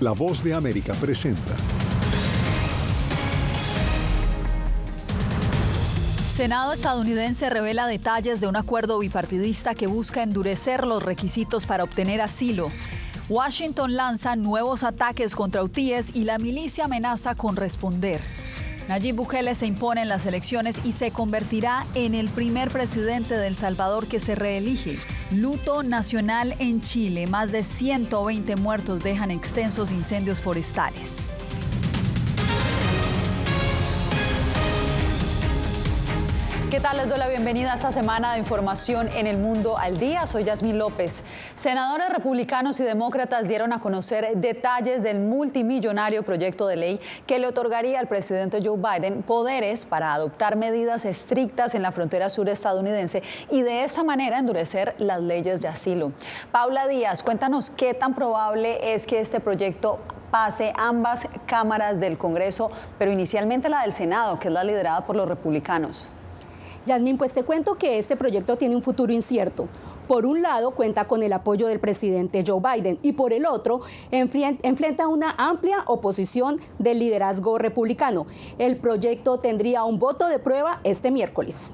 La Voz de América presenta. Senado estadounidense revela detalles de un acuerdo bipartidista que busca endurecer los requisitos para obtener asilo. Washington lanza nuevos ataques contra hutíes y la milicia amenaza con responder. Nayib Bukele se impone en las elecciones y se convertirá en el primer presidente de El Salvador que se reelige. Luto nacional en Chile. Más de 120 muertos dejan extensos incendios forestales. ¿Qué tal? Les doy la bienvenida a esta semana de información en El Mundo al Día. Soy Yasmín López. Senadores republicanos y demócratas dieron a conocer detalles del multimillonario proyecto de ley que le otorgaría al presidente Joe Biden poderes para adoptar medidas estrictas en la frontera sur estadounidense y de esa manera endurecer las leyes de asilo. Paula Díaz, cuéntanos qué tan probable es que este proyecto pase ambas cámaras del Congreso, pero inicialmente la del Senado, que es la liderada por los republicanos. Yasmín, pues te cuento que este proyecto tiene un futuro incierto. Por un lado, cuenta con el apoyo del presidente Joe Biden y por el otro, enfrenta una amplia oposición del liderazgo republicano. El proyecto tendría un voto de prueba este miércoles.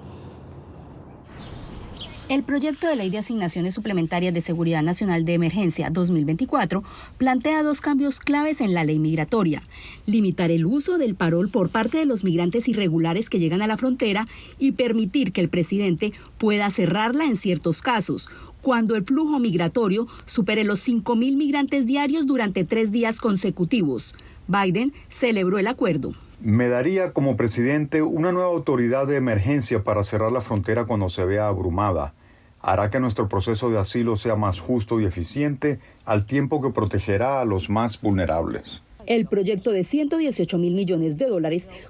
El proyecto de ley de asignaciones suplementarias de seguridad nacional de emergencia 2024 plantea dos cambios claves en la ley migratoria: limitar el uso del parol por parte de los migrantes irregulares que llegan a la frontera y permitir que el presidente pueda cerrarla en ciertos casos, cuando el flujo migratorio supere los 5.000 migrantes diarios durante 3 días consecutivos. Biden celebró el acuerdo. Me daría como presidente una nueva autoridad de emergencia para cerrar la frontera cuando se vea abrumada. Hará que nuestro proceso de asilo sea más justo y eficiente, al tiempo que protegerá a los más vulnerables. El proyecto de $118 mil millones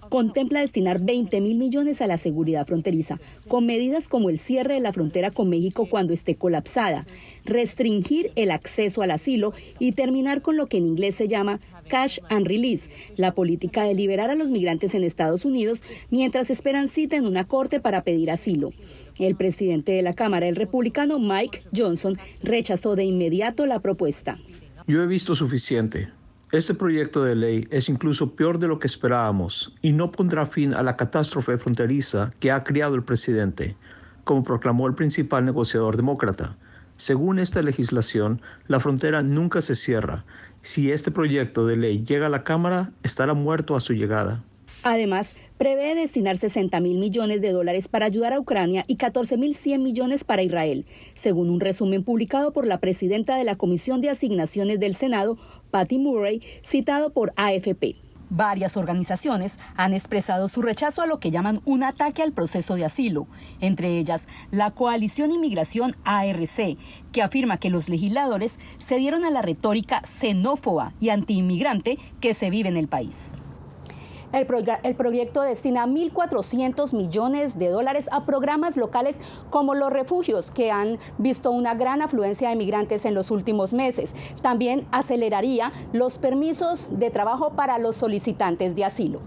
contempla destinar 20 mil millones a la seguridad fronteriza, con medidas como el cierre de la frontera con México cuando esté colapsada, restringir el acceso al asilo y terminar con lo que en inglés se llama Catch and Release, la política de liberar a los migrantes en Estados Unidos mientras esperan cita en una corte para pedir asilo. El presidente de la Cámara, el republicano Mike Johnson, rechazó de inmediato la propuesta. Yo he visto suficiente. Este proyecto de ley es incluso peor de lo que esperábamos y no pondrá fin a la catástrofe fronteriza que ha creado el presidente, como proclamó el principal negociador demócrata. Según esta legislación, la frontera nunca se cierra. Si este proyecto de ley llega a la Cámara, estará muerto a su llegada. Además, prevé destinar $60 mil millones para ayudar a Ucrania y 14.100 millones para Israel, según un resumen publicado por la presidenta de la Comisión de Asignaciones del Senado, Patty Murray, citado por AFP. Varias organizaciones han expresado su rechazo a lo que llaman un ataque al proceso de asilo, entre ellas la Coalición Inmigración ARC, que afirma que los legisladores cedieron a la retórica xenófoba y antiinmigrante que se vive en el país. El proyecto destina $1.400 millones a programas locales como los refugios, que han visto una gran afluencia de migrantes en los últimos meses. También aceleraría los permisos de trabajo para los solicitantes de asilo.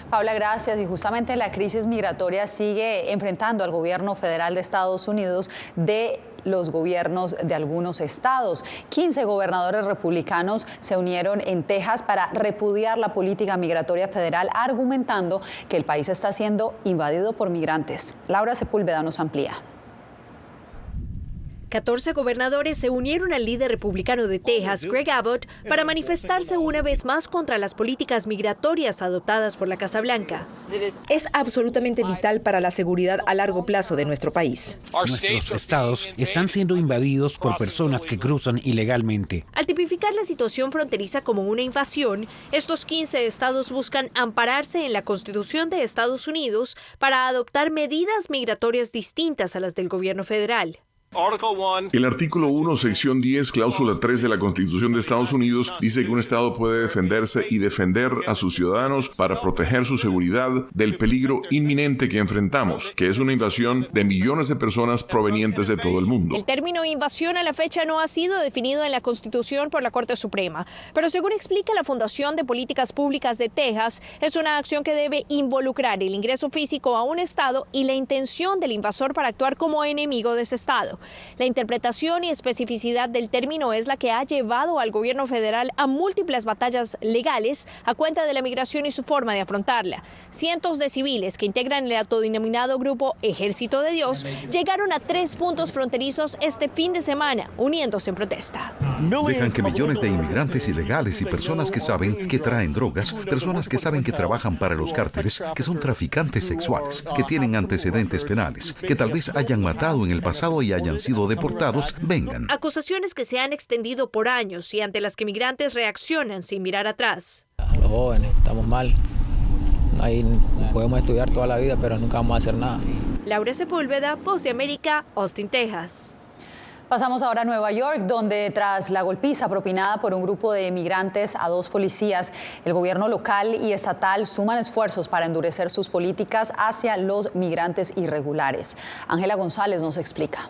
Paula, gracias. Y justamente la crisis migratoria sigue enfrentando al gobierno federal de Estados Unidos de los gobiernos de algunos estados. 15 gobernadores republicanos se unieron en Texas para repudiar la política migratoria federal, argumentando que el país está siendo invadido por migrantes. Laura Sepúlveda nos amplía. 14 gobernadores se unieron al líder republicano de Texas, Greg Abbott, para manifestarse una vez más contra las políticas migratorias adoptadas por la Casa Blanca. Es absolutamente vital para la seguridad a largo plazo de nuestro país. Nuestros estados están siendo invadidos por personas que cruzan ilegalmente. Al tipificar la situación fronteriza como una invasión, estos 15 estados buscan ampararse en la Constitución de Estados Unidos para adoptar medidas migratorias distintas a las del gobierno federal. El artículo 1, sección 10, cláusula 3 de la Constitución de Estados Unidos dice que un Estado puede defenderse y defender a sus ciudadanos para proteger su seguridad del peligro inminente que enfrentamos, que es una invasión de millones de personas provenientes de todo el mundo. El término invasión a la fecha no ha sido definido en la Constitución por la Corte Suprema, pero según explica la Fundación de Políticas Públicas de Texas, es una acción que debe involucrar el ingreso físico a un Estado y la intención del invasor para actuar como enemigo de ese Estado. La interpretación y especificidad del término es la que ha llevado al gobierno federal a múltiples batallas legales a cuenta de la migración y su forma de afrontarla. Cientos de civiles que integran el autodenominado grupo Ejército de Dios llegaron a 3 puntos fronterizos este fin de semana, uniéndose en protesta. Dejan que millones de inmigrantes ilegales y personas que saben que traen drogas, personas que saben que trabajan para los cárteles, que son traficantes sexuales, que tienen antecedentes penales, que tal vez hayan matado en el pasado y hayan sido deportados, vengan. Acusaciones que se han extendido por años y ante las que migrantes reaccionan sin mirar atrás. Los jóvenes estamos mal. Ahí podemos estudiar toda la vida, pero nunca vamos a hacer nada. Laura Sepúlveda, Voz de América, Austin, Texas. Pasamos ahora a Nueva York, donde tras la golpiza propinada por un grupo de migrantes a 2 policías, el gobierno local y estatal suman esfuerzos para endurecer sus políticas hacia los migrantes irregulares. Ángela González nos explica.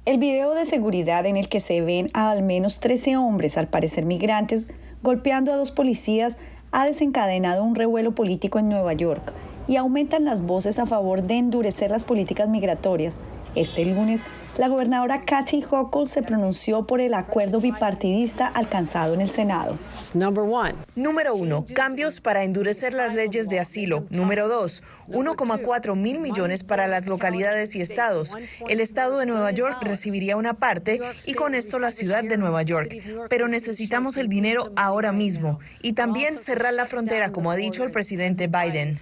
El video de seguridad en el que se ven a al menos 13 hombres, al parecer migrantes, golpeando a 2 policías, ha desencadenado un revuelo político en Nueva York y aumentan las voces a favor de endurecer las políticas migratorias. Este lunes, la gobernadora Kathy Hochul se pronunció por el acuerdo bipartidista alcanzado en el Senado. Número 1, cambios para endurecer las leyes de asilo. Número 2, 1,4 mil millones para las localidades y estados. El estado de Nueva York recibiría una parte y con esto la ciudad de Nueva York. Pero necesitamos el dinero ahora mismo y también cerrar la frontera, como ha dicho el presidente Biden.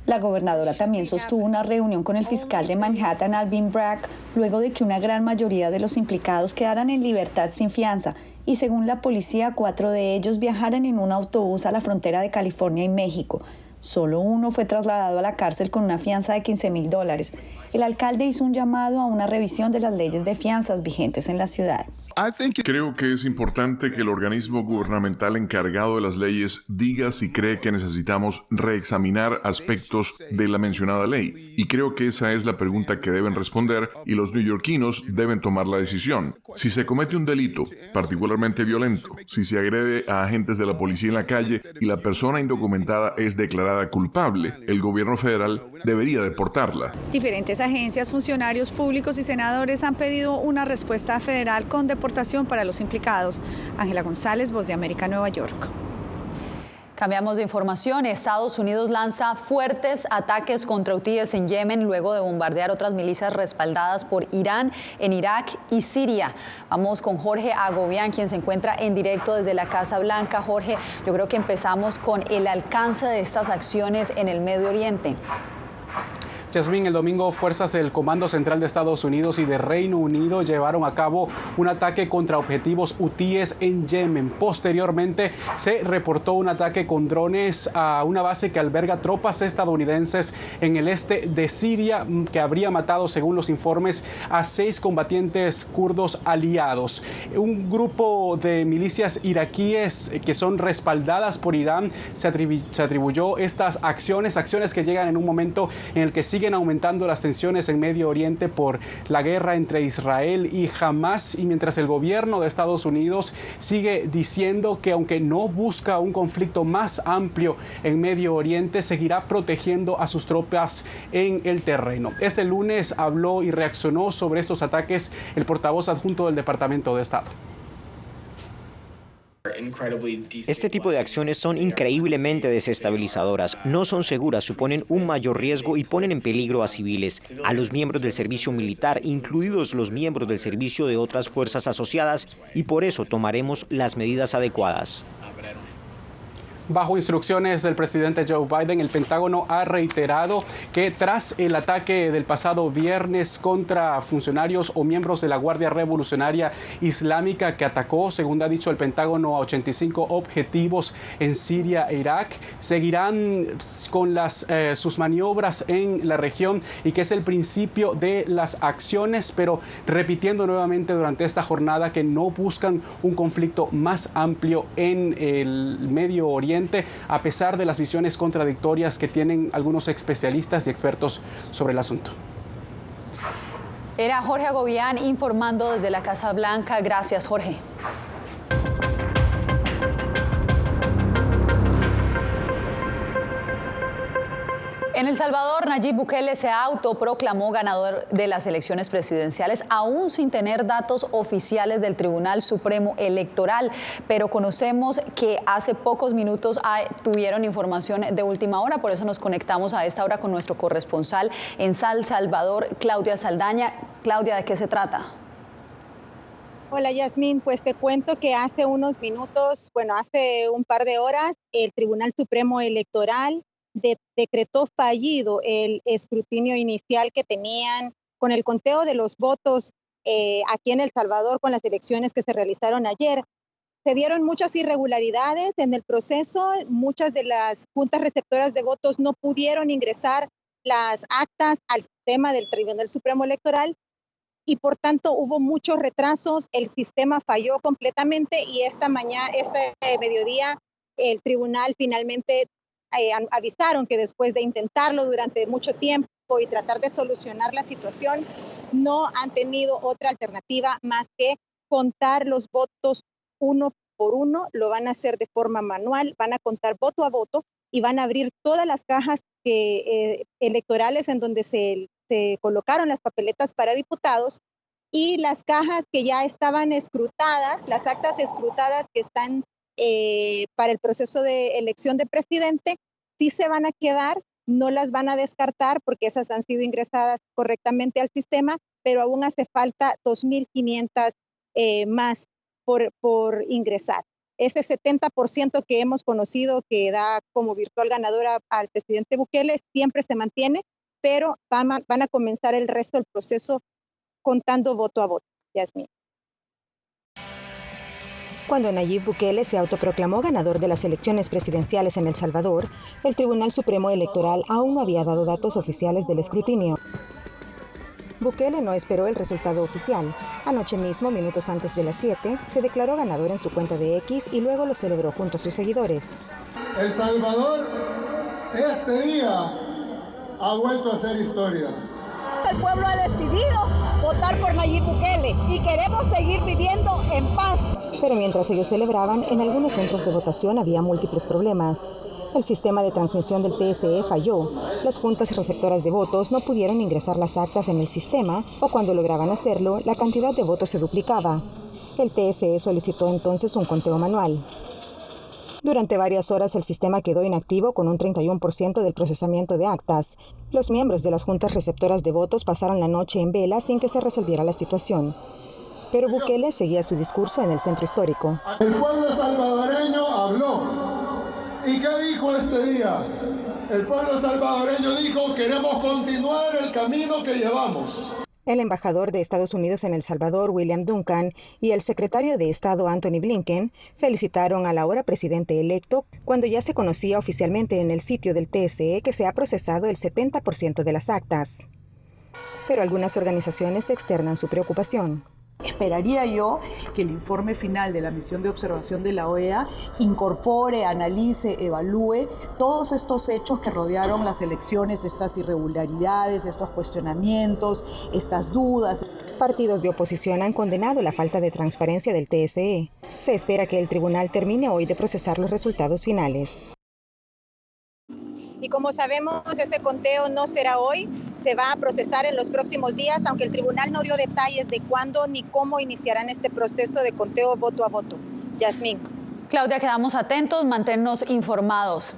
La gobernadora también sostuvo una reunión con el fiscal de Manhattan, Alvin Bragg, luego de que una gran mayoría de los implicados quedaran en libertad sin fianza y, según la policía, 4 de ellos viajaran en un autobús a la frontera de California y México. Solo uno fue trasladado a la cárcel con una fianza de $15,000. El alcalde hizo un llamado a una revisión de las leyes de fianzas vigentes en la ciudad. Creo que es importante que el organismo gubernamental encargado de las leyes diga si cree que necesitamos reexaminar aspectos de la mencionada ley. Y creo que esa es la pregunta que deben responder y los neoyorquinos deben tomar la decisión. Si se comete un delito, particularmente violento, si se agrede a agentes de la policía en la calle y la persona indocumentada es declarada culpable, el gobierno federal debería deportarla. Diferentes agencias, funcionarios públicos y senadores han pedido una respuesta federal con deportación para los implicados. Ángela González, Voz de América, Nueva York. Cambiamos de información. Estados Unidos lanza fuertes ataques contra hutíes en Yemen luego de bombardear otras milicias respaldadas por Irán en Irak y Siria. Vamos con Jorge Agobián, quien se encuentra en directo desde la Casa Blanca. Jorge, yo creo que empezamos con el alcance de estas acciones en el Medio Oriente. Yasmín, el domingo fuerzas del Comando Central de Estados Unidos y de Reino Unido llevaron a cabo un ataque contra objetivos hutíes en Yemen. Posteriormente se reportó un ataque con drones a una base que alberga tropas estadounidenses en el este de Siria, que habría matado, según los informes, a 6 combatientes kurdos aliados. Un grupo de milicias iraquíes que son respaldadas por Irán se atribuyó estas acciones que llegan en un momento en el que siguen aumentando las tensiones en Medio Oriente por la guerra entre Israel y Hamás, y mientras el gobierno de Estados Unidos sigue diciendo que aunque no busca un conflicto más amplio en Medio Oriente, seguirá protegiendo a sus tropas en el terreno. Este lunes habló y reaccionó sobre estos ataques el portavoz adjunto del Departamento de Estado. Este tipo de acciones son increíblemente desestabilizadoras, no son seguras, suponen un mayor riesgo y ponen en peligro a civiles, a los miembros del servicio militar, incluidos los miembros del servicio de otras fuerzas asociadas, y por eso tomaremos las medidas adecuadas. Bajo instrucciones del presidente Joe Biden, el Pentágono ha reiterado que tras el ataque del pasado viernes contra funcionarios o miembros de la Guardia Revolucionaria Islámica, que atacó, según ha dicho el Pentágono, a 85 objetivos en Siria e Irak, seguirán con sus maniobras en la región y que es el principio de las acciones, pero repitiendo nuevamente durante esta jornada que no buscan un conflicto más amplio en el Medio Oriente, a pesar de las visiones contradictorias que tienen algunos especialistas y expertos sobre el asunto. Era Jorge Agobián informando desde la Casa Blanca. Gracias, Jorge. En El Salvador, Nayib Bukele se autoproclamó ganador de las elecciones presidenciales, aún sin tener datos oficiales del Tribunal Supremo Electoral. Pero conocemos que hace pocos minutos tuvieron información de última hora, por eso nos conectamos a esta hora con nuestro corresponsal en El Salvador, Claudia Saldaña. Claudia, ¿de qué se trata? Hola Yasmín, pues te cuento que hace unos minutos, hace un par de horas, el Tribunal Supremo Electoral decretó fallido el escrutinio inicial que tenían con el conteo de los votos aquí en El Salvador con las elecciones que se realizaron ayer. Se dieron muchas irregularidades en el proceso, muchas de las juntas receptoras de votos no pudieron ingresar las actas al sistema del Tribunal Supremo Electoral y por tanto hubo muchos retrasos, el sistema falló completamente y este mediodía el tribunal finalmente avisaron que después de intentarlo durante mucho tiempo y tratar de solucionar la situación, no han tenido otra alternativa más que contar los votos uno por uno. Lo van a hacer de forma manual, van a contar voto a voto y van a abrir todas las cajas electorales en donde se colocaron las papeletas para diputados y las cajas que ya estaban escrutadas, las actas escrutadas que están para el proceso de elección de presidente, sí se van a quedar, no las van a descartar porque esas han sido ingresadas correctamente al sistema, pero aún hace falta 2.500 más por ingresar. Ese 70% que hemos conocido que da como virtual ganadora al presidente Bukele siempre se mantiene, pero van a comenzar el resto del proceso contando voto a voto. Yasmín. Cuando Nayib Bukele se autoproclamó ganador de las elecciones presidenciales en El Salvador, el Tribunal Supremo Electoral aún no había dado datos oficiales del escrutinio. Bukele no esperó el resultado oficial. Anoche mismo, minutos antes de las 7, se declaró ganador en su cuenta de X y luego lo celebró junto a sus seguidores. El Salvador, este día, ha vuelto a hacer historia. El pueblo ha decidido votar por Nayib Bukele y queremos seguir viviendo en paz. Pero mientras ellos celebraban, en algunos centros de votación había múltiples problemas. El sistema de transmisión del TSE falló. Las juntas receptoras de votos no pudieron ingresar las actas en el sistema o cuando lograban hacerlo, la cantidad de votos se duplicaba. El TSE solicitó entonces un conteo manual. Durante varias horas el sistema quedó inactivo con un 31% del procesamiento de actas. Los miembros de las juntas receptoras de votos pasaron la noche en vela sin que se resolviera la situación. Pero Bukele seguía su discurso en el centro histórico. El pueblo salvadoreño habló. ¿Y qué dijo este día? El pueblo salvadoreño dijo: queremos continuar el camino que llevamos. El embajador de Estados Unidos en El Salvador, William Duncan, y el secretario de Estado, Anthony Blinken, felicitaron al ahora presidente electo cuando ya se conocía oficialmente en el sitio del TSE que se ha procesado el 70% de las actas. Pero algunas organizaciones externan su preocupación. Esperaría yo que el informe final de la misión de observación de la OEA incorpore, analice, evalúe todos estos hechos que rodearon las elecciones, estas irregularidades, estos cuestionamientos, estas dudas. Partidos de oposición han condenado la falta de transparencia del TSE. Se espera que el tribunal termine hoy de procesar los resultados finales. Y como sabemos, ese conteo no será hoy, se va a procesar en los próximos días, aunque el tribunal no dio detalles de cuándo ni cómo iniciarán este proceso de conteo voto a voto. Yasmín. Claudia, quedamos atentos, manténnos informados.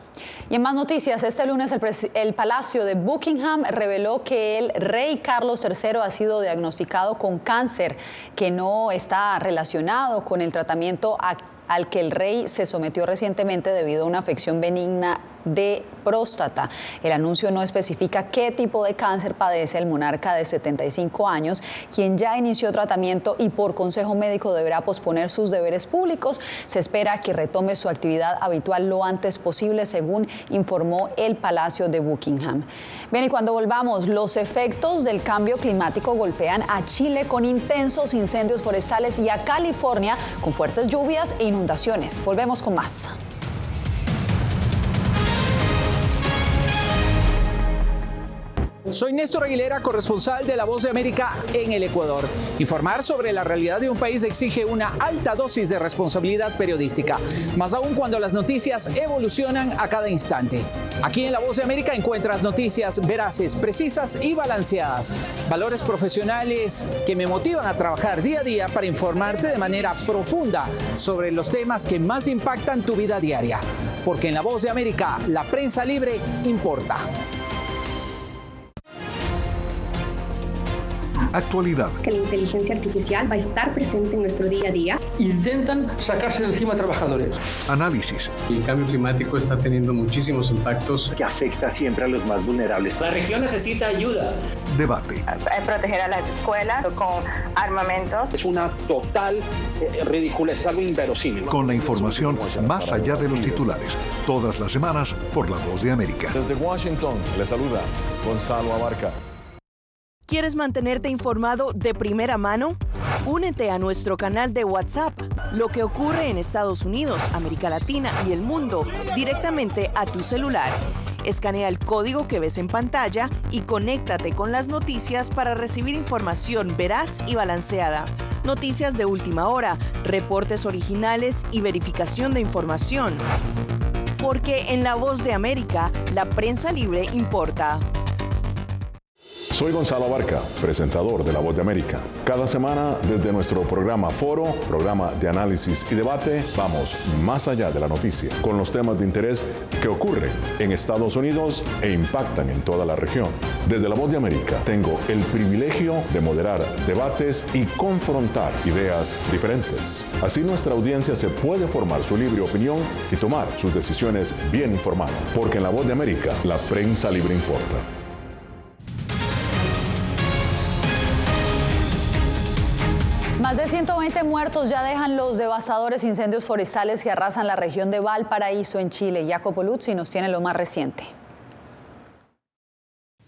Y en más noticias, este lunes el Palacio de Buckingham reveló que el rey Carlos III ha sido diagnosticado con cáncer, que no está relacionado con el tratamiento al que el rey se sometió recientemente debido a una afección benigna de próstata. El anuncio no especifica qué tipo de cáncer padece el monarca de 75 años, quien ya inició tratamiento y por consejo médico deberá posponer sus deberes públicos. Se espera que retome su actividad habitual lo antes posible, según informó el Palacio de Buckingham. Bien, y cuando volvamos, los efectos del cambio climático golpean a Chile con intensos incendios forestales y a California con fuertes lluvias e inundaciones. Volvemos con más. Soy Néstor Aguilera, corresponsal de La Voz de América en el Ecuador. Informar sobre la realidad de un país exige una alta dosis de responsabilidad periodística, más aún cuando las noticias evolucionan a cada instante. Aquí en La Voz de América encuentras noticias veraces, precisas y balanceadas. Valores profesionales que me motivan a trabajar día a día para informarte de manera profunda sobre los temas que más impactan tu vida diaria. Porque en La Voz de América, la prensa libre importa. Actualidad. Que la inteligencia artificial va a estar presente en nuestro día a día. Intentan sacarse de encima a trabajadores. Análisis. El cambio climático está teniendo muchísimos impactos que afecta siempre a los más vulnerables. La región necesita ayuda. Debate. Proteger a las escuelas con armamentos. Es una total ridícula, es algo inverosímil. Con la información más allá de los titulares. Todas las semanas por La Voz de América. Desde Washington, le saluda Gonzalo Abarca. ¿Quieres mantenerte informado de primera mano? Únete a nuestro canal de WhatsApp. Lo que ocurre en Estados Unidos, América Latina y el mundo directamente a tu celular. Escanea el código que ves en pantalla y conéctate con las noticias para recibir información veraz y balanceada. Noticias de última hora, reportes originales y verificación de información. Porque en La Voz de América, la prensa libre importa. Soy Gonzalo Abarca, presentador de La Voz de América. Cada semana, desde nuestro programa Foro, programa de análisis y debate, vamos más allá de la noticia, con los temas de interés que ocurren en Estados Unidos e impactan en toda la región. Desde La Voz de América, tengo el privilegio de moderar debates y confrontar ideas diferentes. Así nuestra audiencia se puede formar su libre opinión y tomar sus decisiones bien informadas. Porque en La Voz de América, la prensa libre importa. Más de 120 muertos ya dejan los devastadores incendios forestales que arrasan la región de Valparaíso en Chile. Jacopo Luzzi nos tiene lo más reciente.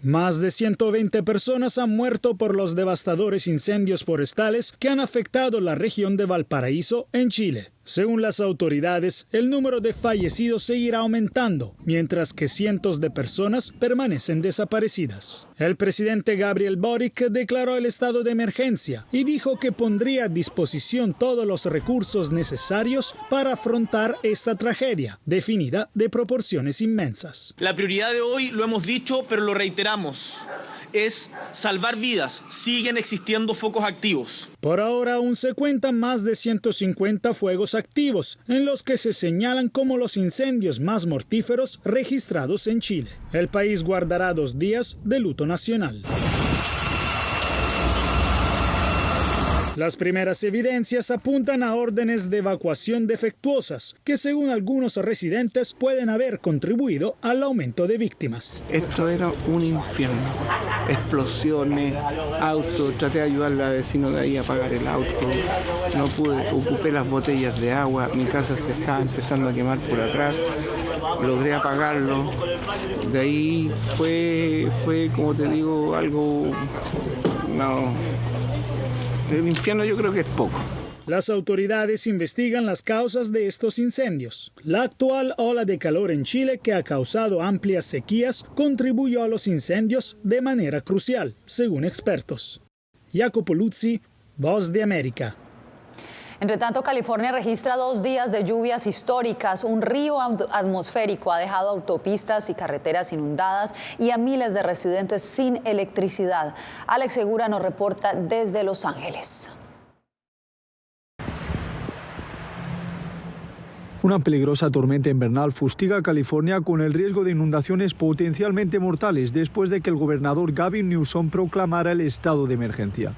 Más de 120 personas han muerto por los devastadores incendios forestales que han afectado la región de Valparaíso en Chile. Según las autoridades, el número de fallecidos seguirá aumentando, mientras que cientos de personas permanecen desaparecidas. El presidente Gabriel Boric declaró el estado de emergencia y dijo que pondría a disposición todos los recursos necesarios para afrontar esta tragedia, definida de proporciones inmensas. La prioridad de hoy, lo hemos dicho, pero lo reiteramos, es salvar vidas. Siguen existiendo focos activos. Por ahora aún se cuentan más de 150 fuegos activos, en los que se señalan como los incendios más mortíferos registrados en Chile. El país guardará 2 días de luto nacional. Las primeras evidencias apuntan a órdenes de evacuación defectuosas, que según algunos residentes pueden haber contribuido al aumento de víctimas. Esto era un infierno. Explosiones, autos, traté de ayudar a la vecina de ahí a apagar el auto. No pude, ocupé las botellas de agua, mi casa se estaba empezando a quemar por atrás. Logré apagarlo. De ahí fue como te digo, algo... El infierno yo creo que es poco. Las autoridades investigan las causas de estos incendios. La actual ola de calor en Chile, que ha causado amplias sequías, contribuyó a los incendios de manera crucial, según expertos. Jacopo Luzzi, Voz de América. Entre tanto, California registra 2 días de lluvias históricas. Un río atmosférico ha dejado autopistas y carreteras inundadas y a miles de residentes sin electricidad. Alex Segura nos reporta desde Los Ángeles. Una peligrosa tormenta invernal fustiga a California con el riesgo de inundaciones potencialmente mortales después de que el gobernador Gavin Newsom proclamara el estado de emergencia.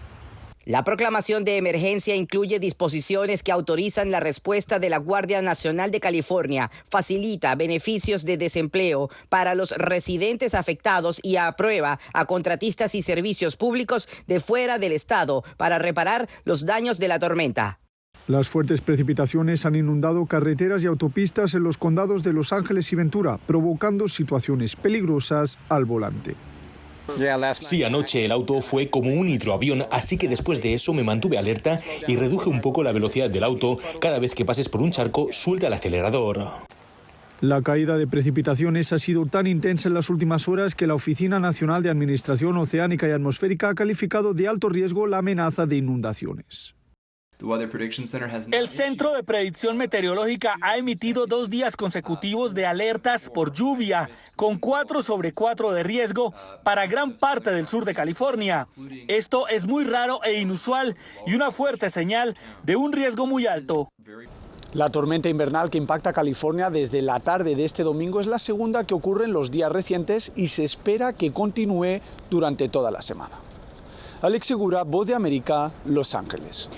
La proclamación de emergencia incluye disposiciones que autorizan la respuesta de la Guardia Nacional de California, facilita beneficios de desempleo para los residentes afectados y aprueba a contratistas y servicios públicos de fuera del estado para reparar los daños de la tormenta. Las fuertes precipitaciones han inundado carreteras y autopistas en los condados de Los Ángeles y Ventura, provocando situaciones peligrosas al volante. Sí, anoche el auto fue como un hidroavión, así que después de eso me mantuve alerta y reduje un poco la velocidad del auto. Cada vez que pases por un charco, suelta el acelerador. La caída de precipitaciones ha sido tan intensa en las últimas horas que la Oficina Nacional de Administración Oceánica y Atmosférica ha calificado de alto riesgo la amenaza de inundaciones. El Centro de Predicción Meteorológica ha emitido 2 días consecutivos de alertas por lluvia, con 4 sobre 4 de riesgo para gran parte del sur de California. Esto es muy raro e inusual y una fuerte señal de un riesgo muy alto. La tormenta invernal que impacta California desde la tarde de este domingo es la segunda que ocurre en los días recientes y se espera que continúe durante toda la semana. Alex Segura, Voz de América, Los Ángeles.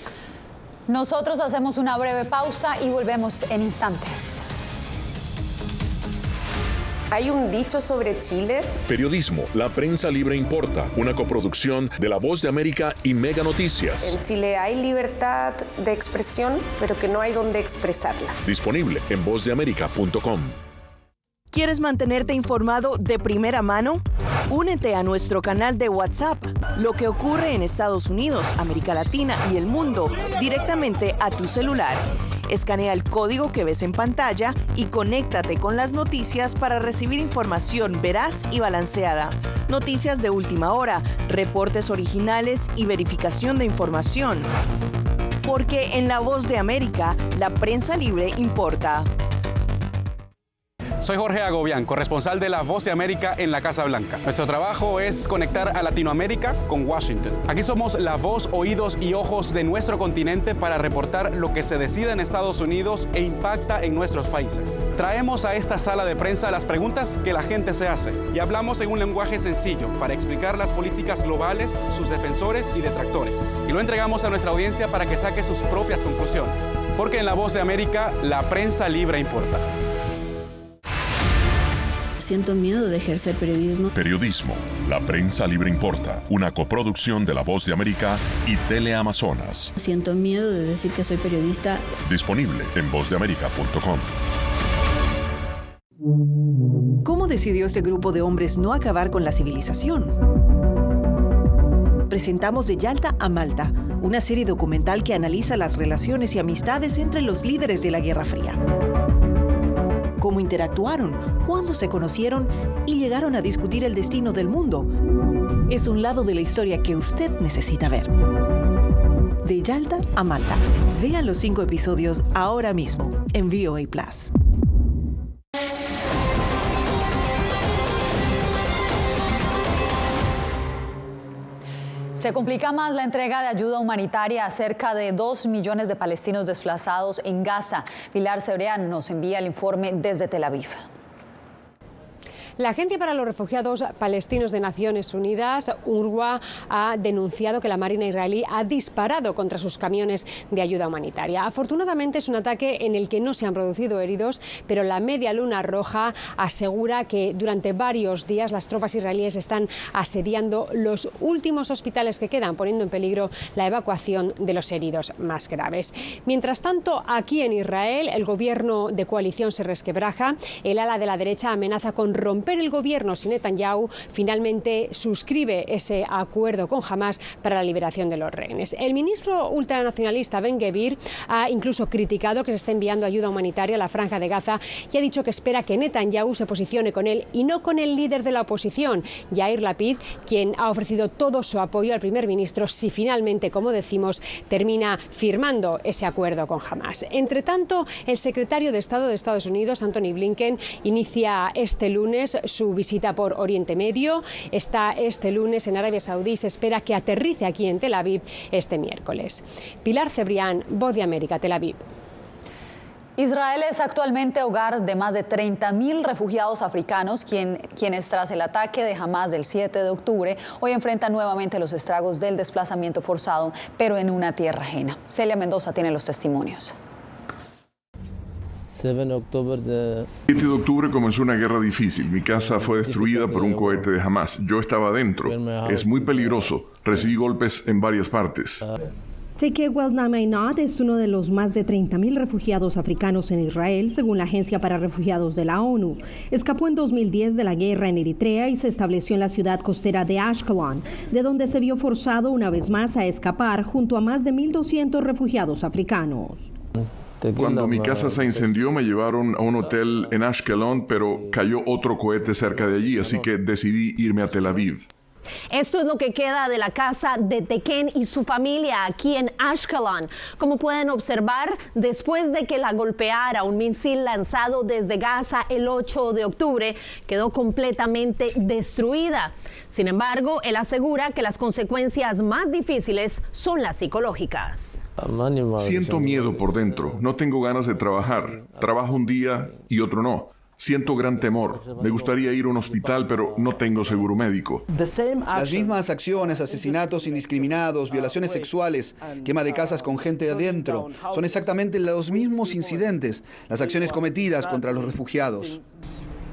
Nosotros hacemos una breve pausa y volvemos en instantes. ¿Hay un dicho sobre Chile? Periodismo, La Prensa Libre Importa, una coproducción de La Voz de América y Mega Noticias. En Chile hay libertad de expresión, pero que no hay donde expresarla. Disponible en vozdeamerica.com. ¿Quieres mantenerte informado de primera mano? Únete a nuestro canal de WhatsApp. Lo que ocurre en Estados Unidos, América Latina y el mundo directamente a tu celular. Escanea el código que ves en pantalla y conéctate con las noticias para recibir información veraz y balanceada. Noticias de última hora, reportes originales y verificación de información. Porque en La Voz de América, la prensa libre importa. Soy Jorge Agobián, corresponsal de La Voz de América en la Casa Blanca. Nuestro trabajo es conectar a Latinoamérica con Washington. Aquí somos la voz, oídos y ojos de nuestro continente para reportar lo que se decide en Estados Unidos e impacta en nuestros países. Traemos a esta sala de prensa las preguntas que la gente se hace y hablamos en un lenguaje sencillo para explicar las políticas globales, sus defensores y detractores. Y lo entregamos a nuestra audiencia para que saque sus propias conclusiones. Porque en La Voz de América, la prensa libre importa. Siento miedo de ejercer periodismo. Periodismo, La Prensa Libre Importa, una coproducción de La Voz de América y Teleamazonas. Siento miedo de decir que soy periodista. Disponible en vozdeamerica.com. ¿Cómo decidió este grupo de hombres no acabar con la civilización? Presentamos De Yalta a Malta, una serie documental que analiza las relaciones y amistades entre los líderes de la Guerra Fría. Cómo interactuaron, cuándo se conocieron y llegaron a discutir el destino del mundo. Es un lado de la historia que usted necesita ver. De Yalta a Malta. Vea los 5 episodios ahora mismo en VOA+. Se complica más la entrega de ayuda humanitaria a cerca de 2 millones de palestinos desplazados en Gaza. Pilar Cebrián nos envía el informe desde Tel Aviv. La Agencia para los Refugiados Palestinos de Naciones Unidas, UNRWA, ha denunciado que la Marina israelí ha disparado contra sus camiones de ayuda humanitaria. Afortunadamente es un ataque en el que no se han producido heridos, pero la Media Luna Roja asegura que durante varios días las tropas israelíes están asediando los últimos hospitales que quedan, poniendo en peligro la evacuación de los heridos más graves. Mientras tanto, aquí en Israel, el gobierno de coalición se resquebraja. El ala de la derecha amenaza con romper el gobierno si Netanyahu finalmente suscribe ese acuerdo con Hamás para la liberación de los rehenes. El ministro ultranacionalista Ben Gvir ha incluso criticado que se esté enviando ayuda humanitaria a la Franja de Gaza y ha dicho que espera que Netanyahu se posicione con él y no con el líder de la oposición, Yair Lapid, quien ha ofrecido todo su apoyo al primer ministro si finalmente, como decimos, termina firmando ese acuerdo con Hamás. Entre tanto, el secretario de Estado de Estados Unidos, Antony Blinken, inicia este lunes su visita por Oriente Medio. Está este lunes en Arabia Saudí y se espera que aterrice aquí en Tel Aviv este miércoles. Pilar Cebrián, Voz de América, Tel Aviv. Israel es actualmente hogar de más de 30.000 refugiados africanos, quienes tras el ataque de Hamás del 7 de octubre, hoy enfrentan nuevamente los estragos del desplazamiento forzado, pero en una tierra ajena. Celia Mendoza tiene los testimonios. 7 de octubre comenzó una guerra difícil. Mi casa fue destruida por un cohete de Hamás. Yo estaba adentro. Es muy peligroso. Recibí golpes en varias partes. Tekewel Namainot es uno de los más de 30.000 refugiados africanos en Israel, según la Agencia para Refugiados de la ONU. Escapó en 2010 de la guerra en Eritrea y se estableció en la ciudad costera de Ashkelon, de donde se vio forzado una vez más a escapar junto a más de 1.200 refugiados africanos. Cuando mi casa se incendió, me llevaron a un hotel en Ashkelon, pero cayó otro cohete cerca de allí, así que decidí irme a Tel Aviv. Esto es lo que queda de la casa de Tequén y su familia aquí en Ashkelon. Como pueden observar, después de que la golpeara un misil lanzado desde Gaza el 8 de octubre, quedó completamente destruida. Sin embargo, él asegura que las consecuencias más difíciles son las psicológicas. Siento miedo por dentro, no tengo ganas de trabajar. Trabajo un día y otro no. Siento gran temor. Me gustaría ir a un hospital, pero no tengo seguro médico. Las mismas acciones, asesinatos indiscriminados, violaciones sexuales, quema de casas con gente adentro, son exactamente los mismos incidentes, las acciones cometidas contra los refugiados.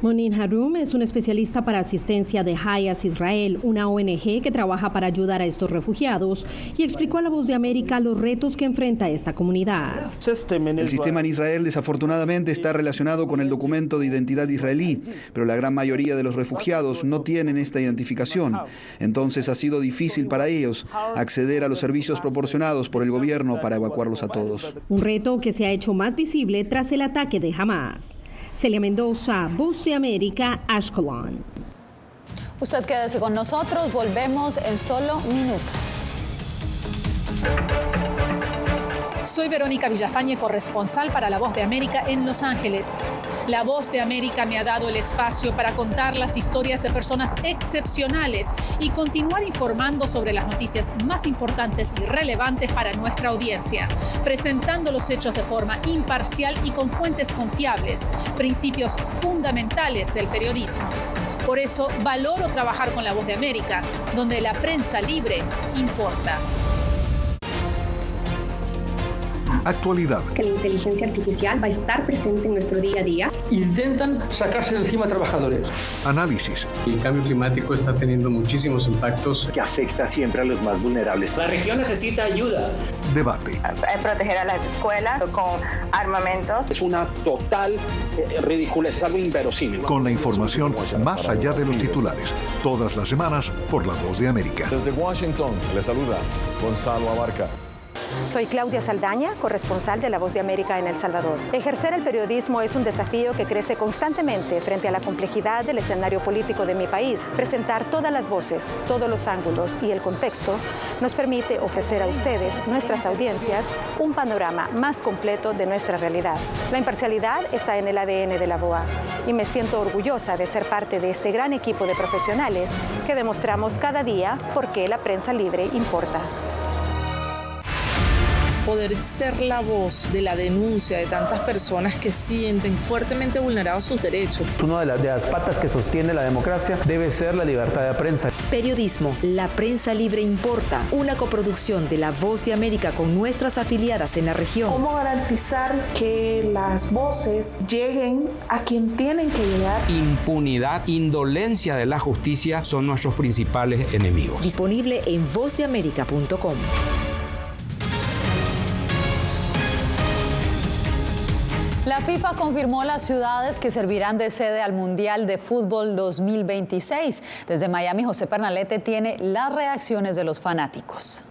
Monin Harum es un especialista para asistencia de Hayas Israel, una ONG que trabaja para ayudar a estos refugiados, y explicó a La Voz de América los retos que enfrenta esta comunidad. El sistema en Israel desafortunadamente está relacionado con el documento de identidad israelí, pero la gran mayoría de los refugiados no tienen esta identificación. Entonces ha sido difícil para ellos acceder a los servicios proporcionados por el gobierno para evacuarlos a todos. Un reto que se ha hecho más visible tras el ataque de Hamas. Celia Mendoza, Voz de América, Ashkelon. Usted quédese con nosotros, volvemos en solo minutos. Soy Verónica Villafañe, corresponsal para La Voz de América en Los Ángeles. La Voz de América me ha dado el espacio para contar las historias de personas excepcionales y continuar informando sobre las noticias más importantes y relevantes para nuestra audiencia, presentando los hechos de forma imparcial y con fuentes confiables, principios fundamentales del periodismo. Por eso valoro trabajar con La Voz de América, donde la prensa libre importa. Actualidad. Que la inteligencia artificial va a estar presente en nuestro día a día. Intentan sacarse de encima a trabajadores. Análisis. El cambio climático está teniendo muchísimos impactos que afecta siempre a los más vulnerables. La región necesita ayuda. Debate. Proteger a las escuelas con armamentos. Es una total ridícula, es algo inverosímil. Con la información más allá de los titulares. Todas las semanas por La Voz de América. Desde Washington, le saluda Gonzalo Abarca. Soy Claudia Saldaña, corresponsal de La Voz de América en El Salvador. Ejercer el periodismo es un desafío que crece constantemente frente a la complejidad del escenario político de mi país. Presentar todas las voces, todos los ángulos y el contexto nos permite ofrecer a ustedes, nuestras audiencias, un panorama más completo de nuestra realidad. La imparcialidad está en el ADN de la VOA y me siento orgullosa de ser parte de este gran equipo de profesionales que demostramos cada día por qué la prensa libre importa. Poder ser la voz de la denuncia de tantas personas que sienten fuertemente vulnerados sus derechos. Una de las patas que sostiene la democracia debe ser la libertad de prensa. Periodismo, la prensa libre importa. Una coproducción de La Voz de América con nuestras afiliadas en la región. ¿Cómo garantizar que las voces lleguen a quien tienen que llegar? Impunidad, indolencia de la justicia son nuestros principales enemigos. Disponible en vozdeamerica.com. La FIFA confirmó las ciudades que servirán de sede al Mundial de Fútbol 2026. Desde Miami, José Pernalete tiene las reacciones de los fanáticos.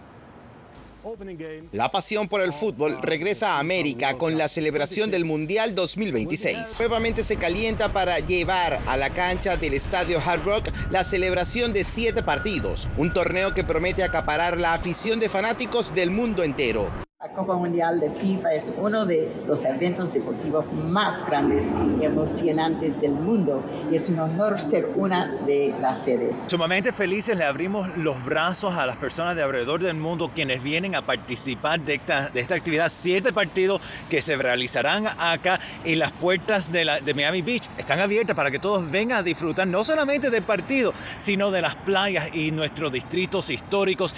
La pasión por el fútbol regresa a América con la celebración del Mundial 2026. Nuevamente se calienta para llevar a la cancha del estadio Hard Rock la celebración de 7 partidos, un torneo que promete acaparar la afición de fanáticos del mundo entero. La Copa Mundial de FIFA es uno de los eventos deportivos más grandes y emocionantes del mundo y es un honor ser una de las sedes. Sumamente felices, le abrimos los brazos a las personas de alrededor del mundo quienes vienen a participar de esta actividad. 7 partidos que se realizarán acá y las puertas de Miami Beach están abiertas para que todos vengan a disfrutar no solamente del partido, sino de las playas y nuestros distritos históricos.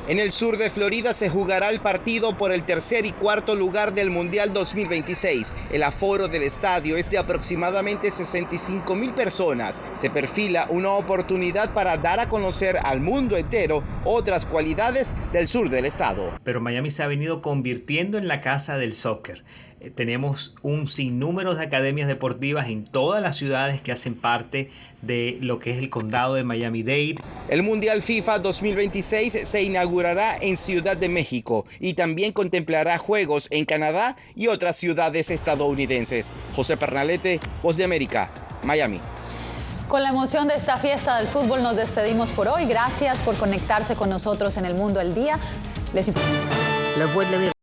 En el sur de Florida se jugará el partido por el tercer y cuarto lugar del Mundial 2026. El aforo del estadio es de aproximadamente 65,000 personas. Se perfila una oportunidad para dar a conocer al mundo entero otras cualidades del sur del estado. Pero Miami se ha venido convirtiendo en la casa del soccer. Tenemos un sinnúmero de academias deportivas en todas las ciudades que hacen parte de lo que es el condado de Miami-Dade. El Mundial FIFA 2026 se inaugurará en Ciudad de México y también contemplará juegos en Canadá y otras ciudades estadounidenses. José Pernalete, Voz de América, Miami. Con la emoción de esta fiesta del fútbol nos despedimos por hoy. Gracias por conectarse con nosotros en El Mundo al Día. Les informo.